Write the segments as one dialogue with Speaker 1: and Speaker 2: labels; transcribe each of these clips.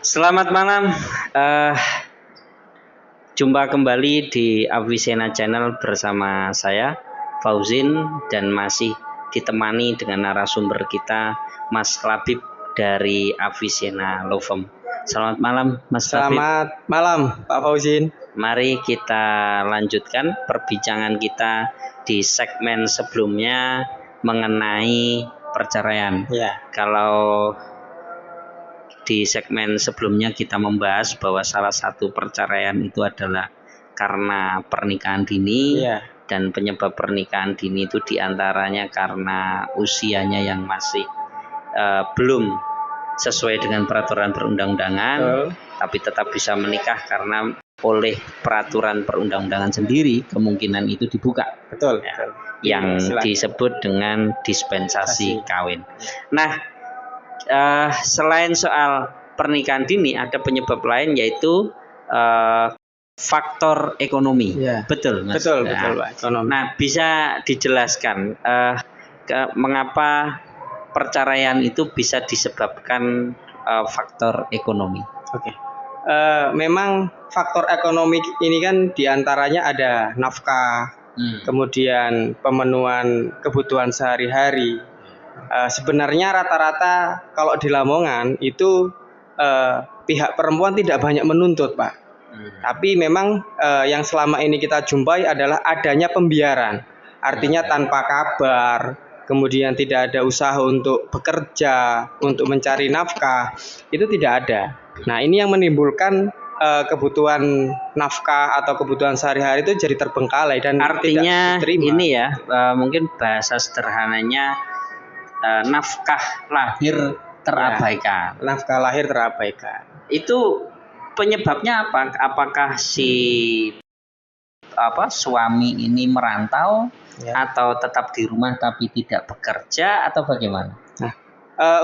Speaker 1: Selamat malam. Eh, Jumpa kembali di Avicenna Channel bersama saya Fauzin dan masih ditemani dengan narasumber kita Mas Labib dari Avicenna Law Firm. Selamat malam Mas Labib.
Speaker 2: Selamat malam Pak Fauzin.
Speaker 1: Mari kita lanjutkan perbincangan kita di segmen sebelumnya mengenai perceraian.
Speaker 2: Ya.
Speaker 1: Kalau di segmen sebelumnya kita membahas bahwa salah satu perceraian itu adalah karena pernikahan dini,
Speaker 2: Ya.
Speaker 1: dan penyebab pernikahan dini itu diantaranya karena usianya yang masih belum sesuai dengan peraturan perundang-undangan, tapi tetap bisa menikah karena oleh peraturan perundang-undangan sendiri kemungkinan itu dibuka.
Speaker 2: Betul.
Speaker 1: Ya, yang disebut dengan dispensasi kawin. Nah, selain soal pernikahan dini, ada penyebab lain yaitu faktor ekonomi.
Speaker 2: Ya.
Speaker 1: Betul, Mas.
Speaker 2: Betul, Pak. Ekonomi.
Speaker 1: Nah, bisa dijelaskan mengapa perceraian itu bisa disebabkan faktor ekonomi?
Speaker 2: Oke. Memang faktor ekonomi ini kan diantaranya ada nafkah, kemudian pemenuhan kebutuhan sehari-hari. Sebenarnya rata-rata kalau di Lamongan itu pihak perempuan tidak banyak menuntut, Pak. Tapi memang yang selama ini kita jumpai adalah adanya pembiaran. Artinya tanpa kabar, kemudian tidak ada usaha untuk bekerja, untuk mencari nafkah, itu tidak ada. Nah, ini yang menimbulkan kebutuhan nafkah atau kebutuhan sehari-hari itu jadi terbengkalai dan
Speaker 1: artinya
Speaker 2: tidak diterima.
Speaker 1: Ini ya, mungkin bahasa sederhananya nafkah lahir terabaikan.
Speaker 2: Ya, nafkah lahir terabaikan.
Speaker 1: Itu penyebabnya apa? Apakah suami ini merantau, atau tetap di rumah tapi tidak bekerja, atau bagaimana?
Speaker 2: Nah,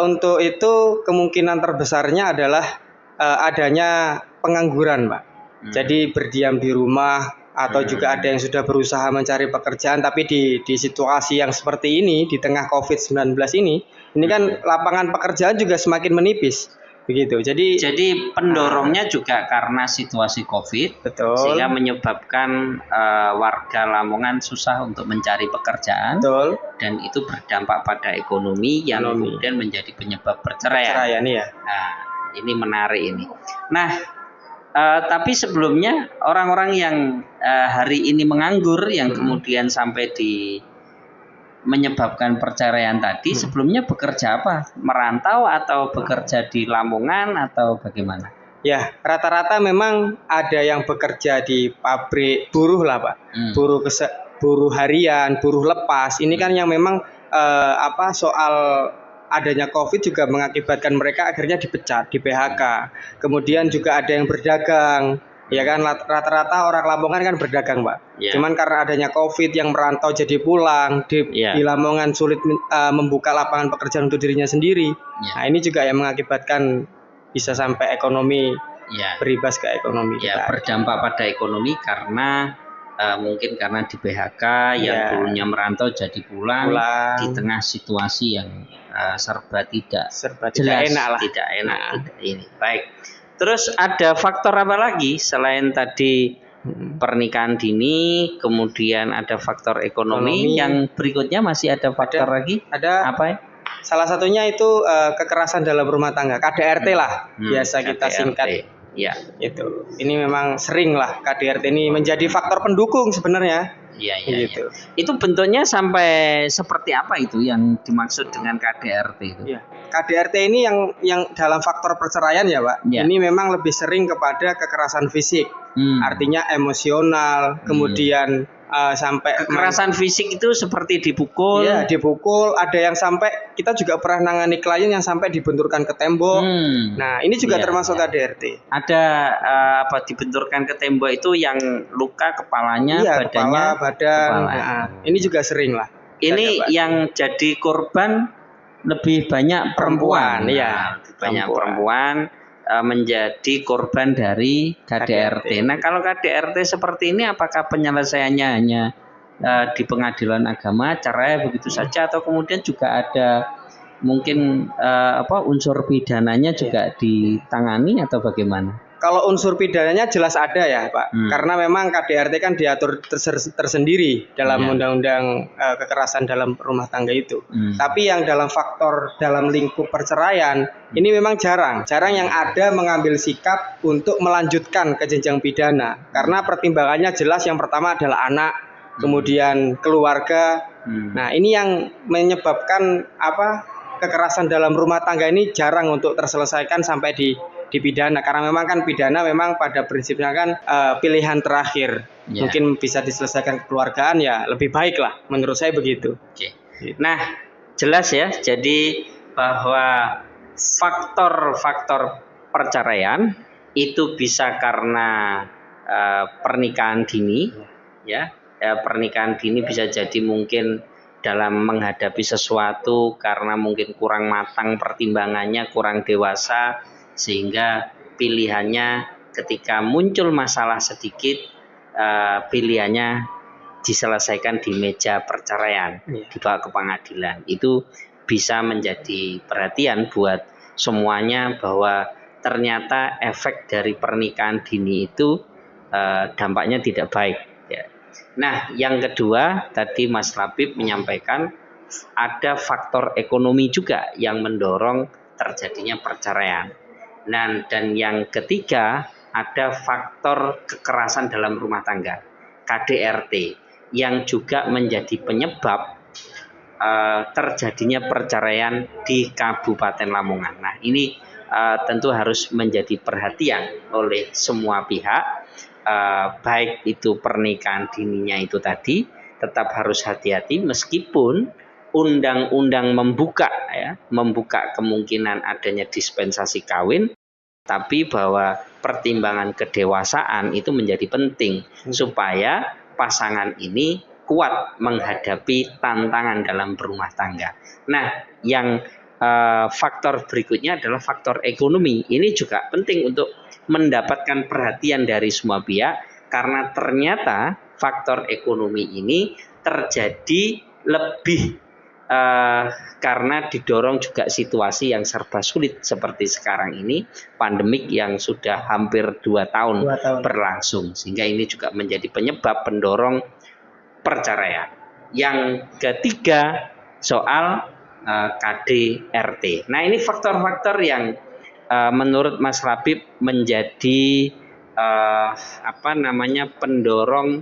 Speaker 2: untuk itu kemungkinan terbesarnya adalah adanya pengangguran, Pak. Jadi berdiam di rumah, atau juga ada yang sudah berusaha mencari pekerjaan, tapi di situasi yang seperti ini, di tengah COVID-19 ini kan lapangan pekerjaan juga semakin menipis, begitu. Jadi
Speaker 1: pendorongnya juga karena situasi COVID,
Speaker 2: betul,
Speaker 1: sehingga menyebabkan warga Lamongan susah untuk mencari pekerjaan,
Speaker 2: betul,
Speaker 1: dan itu berdampak pada ekonomi yang kemudian menjadi penyebab perceraian.
Speaker 2: Ya.
Speaker 1: Nah, ini menarik ini. Nah, tapi sebelumnya orang-orang yang hari ini menganggur, yang kemudian sampai menyebabkan perceraian tadi, sebelumnya bekerja apa? Merantau atau bekerja di Lamongan atau bagaimana?
Speaker 2: Ya, rata-rata memang ada yang bekerja di pabrik buruh lah, Pak. Buruh harian, buruh lepas. Ini kan yang memang soal adanya COVID juga mengakibatkan mereka akhirnya dipecat, di PHK. Kemudian juga ada yang berdagang. Ya kan, rata-rata orang Lamongan kan berdagang, Pak. Cuman karena adanya COVID yang merantau jadi pulang, di Lamongan sulit membuka lapangan pekerjaan untuk dirinya sendiri. Nah, ini juga yang mengakibatkan bisa sampai ekonomi berimbas ke ekonomi kita.
Speaker 1: Berdampak pada ekonomi karena mungkin karena di PHK yang dulunya merantau jadi pulang di tengah situasi yang serba tidak jelas, tidak enak. Ini baik. Terus ada faktor apa lagi selain tadi pernikahan dini, kemudian ada faktor ekonomi. Yang berikutnya masih ada faktor lagi?
Speaker 2: Ada
Speaker 1: apa ya?
Speaker 2: Salah satunya itu kekerasan dalam rumah tangga, KDRT lah biasa kita singkat.
Speaker 1: Ya,
Speaker 2: itu. Ini memang sering lah KDRT ini menjadi faktor pendukung sebenarnya.
Speaker 1: Gitu. Itu bentuknya sampai seperti apa itu yang dimaksud dengan KDRT itu?
Speaker 2: KDRT ini yang dalam faktor perceraian ya, Pak. Ini memang lebih sering kepada kekerasan fisik. Artinya emosional, kemudian sampai
Speaker 1: kekerasan fisik itu seperti dipukul.
Speaker 2: Iya, dipukul. Ada yang sampai, kita juga pernah nangani klien yang sampai dibenturkan ke tembok. Nah, ini juga termasuk KDRT.
Speaker 1: Ada dibenturkan ke tembok itu yang luka kepalanya, badannya,
Speaker 2: badan. Ini juga sering lah.
Speaker 1: Ini yang jadi korban lebih banyak perempuan. Banyak perempuan menjadi korban dari KDRT. Nah, kalau KDRT seperti ini, apakah penyelesaiannya hanya di pengadilan agama, cerai begitu saja, atau kemudian juga ada mungkin unsur pidananya juga ditangani atau bagaimana?
Speaker 2: Kalau unsur pidananya jelas ada ya Pak, karena memang KDRT kan diatur tersendiri dalam undang-undang kekerasan dalam rumah tangga itu. Tapi yang dalam faktor dalam lingkup perceraian ini memang jarang yang ada mengambil sikap untuk melanjutkan ke jenjang pidana, karena pertimbangannya jelas. Yang pertama adalah anak, kemudian keluarga. Nah ini yang menyebabkan kekerasan dalam rumah tangga ini jarang untuk terselesaikan sampai di pidana, karena memang kan pidana memang pada prinsipnya kan pilihan terakhir. Mungkin bisa diselesaikan kekeluargaan ya lebih baik lah, menurut saya begitu.
Speaker 1: Nah jelas ya, jadi bahwa faktor-faktor perceraian itu bisa karena pernikahan dini, pernikahan dini bisa jadi mungkin dalam menghadapi sesuatu karena mungkin kurang matang pertimbangannya, kurang dewasa, sehingga pilihannya ketika muncul masalah sedikit, pilihannya diselesaikan di meja perceraian, dibawa ke pengadilan. Itu bisa menjadi perhatian buat semuanya bahwa ternyata efek dari pernikahan dini itu dampaknya tidak baik. Nah, yang kedua tadi Mas Labib menyampaikan ada faktor ekonomi juga yang mendorong terjadinya perceraian. Dan yang ketiga ada faktor kekerasan dalam rumah tangga, KDRT, yang juga menjadi penyebab terjadinya perceraian di Kabupaten Lamongan. Nah ini tentu harus menjadi perhatian oleh semua pihak, baik itu pernikahan dininya itu tadi tetap harus hati-hati meskipun undang-undang membuka kemungkinan adanya dispensasi kawin, tapi bahwa pertimbangan kedewasaan itu menjadi penting supaya pasangan ini kuat menghadapi tantangan dalam berumah tangga. Nah, yang faktor berikutnya adalah faktor ekonomi. Ini juga penting untuk mendapatkan perhatian dari semua pihak, karena ternyata faktor ekonomi ini terjadi lebih karena didorong juga situasi yang serba sulit seperti sekarang ini, pandemik yang sudah hampir 2 tahun berlangsung, sehingga ini juga menjadi penyebab pendorong perceraian. Yang ketiga soal KDRT. Nah ini faktor-faktor yang menurut Mas Labib menjadi pendorong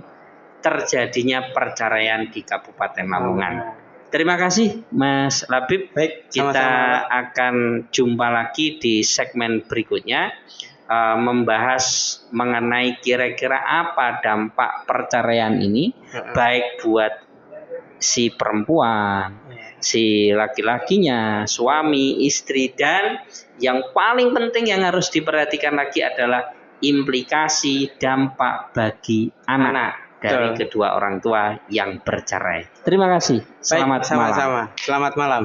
Speaker 1: terjadinya perceraian di Kabupaten Lamongan. Terima kasih Mas Labib.
Speaker 2: Baik,
Speaker 1: kita akan jumpa lagi di segmen berikutnya, membahas mengenai kira-kira apa dampak perceraian ini, baik buat si perempuan, si laki-lakinya, suami, istri, dan yang paling penting yang harus diperhatikan lagi adalah implikasi dampak bagi anak dari kedua orang tua yang bercerai. Terima kasih.
Speaker 2: Selamat malam. Selamat malam.